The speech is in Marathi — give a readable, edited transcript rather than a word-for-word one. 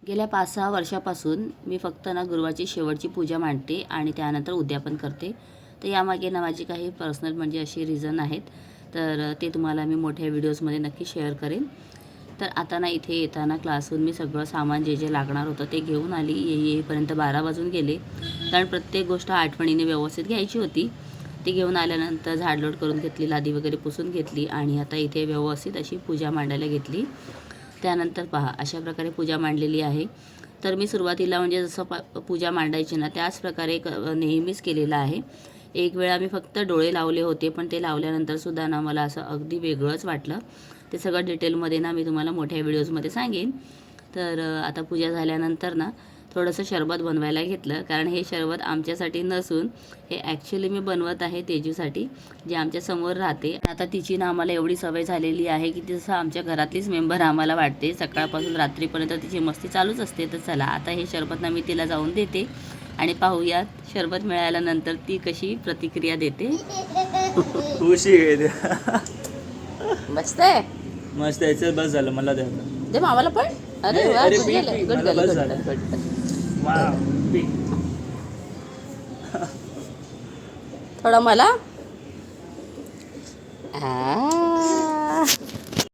गेल्या 5-6 वर्षापासून मी फक्त ना गुरुवारची शेवटची पूजा मांडते आणि त्यानंतर उद्यापन करते. तर यामागे ना माझी काही पर्सनल म्हणजे अशी रिझन आहेत. तर ते तुम्हाला मी मोठ्या व्हिडिओजमध्ये नक्की शेअर करेन. तर आता ना इथे येताना क्लासहून मी सगळं सामान जे जे लागणार होतं ते घेऊन आली. येईपर्यंत 12 वाजून गेले, कारण प्रत्येक गोष्ट आठवणीने व्यवस्थित घ्यायची होती. ती घेऊन आल्यानंतर झाडलोट करून घेतली, लादी वगैरे पुसून घेतली आणि आता इथे व्यवस्थित अशी पूजा मांडायला घेतली. त्यानंतर पहा अशा प्रकारे पूजा मांडलेली आहे. तर मी सुरुवातीला म्हणजे जसं पूजा मांडायची ना त्याच प्रकारे नेहमीच केलेलं आहे. एक वेळा मी फक्त डोळे लावले होते, पण ते लावल्यानंतरसुद्धा ना मला असं अगदी वेगळंच वाटलं. ते सगळं डिटेलमध्ये ना मी तुम्हाला मोठ्या व्हिडिओजमध्ये सांगेन. तर आता पूजा झाल्यानंतर ना थोडंसं शरबत बनवायला घेतलं, कारण हे शरबत आमच्यासाठी नसून हे ॲक्च्युली मी बनवत आहे तेजूसाठी, जे आमच्यासमोर राहते. आता तिची ना आम्हाला एवढी सवय झालेली आहे की जसं आमच्या घरातलीच मेंबर आम्हाला वाटते. सकाळपासून रात्रीपर्यंत तिची मस्ती चालूच असते. तर चला आता हे शरबत ना मी तिला जाऊन देते आणि पाहूयात शरबत मिळाल्यानंतर ती कशी प्रतिक्रिया देते. खुशी आहे. मस्त आहे, मस्त याचं बस झालं मला द्या. दे मामाला पण. अरे वा, अरे गुड पी, झालं, पी, गुड मला झालं, बस गुड झालं. झालं, गुड झालं. Wow, P. थोडं मला. आ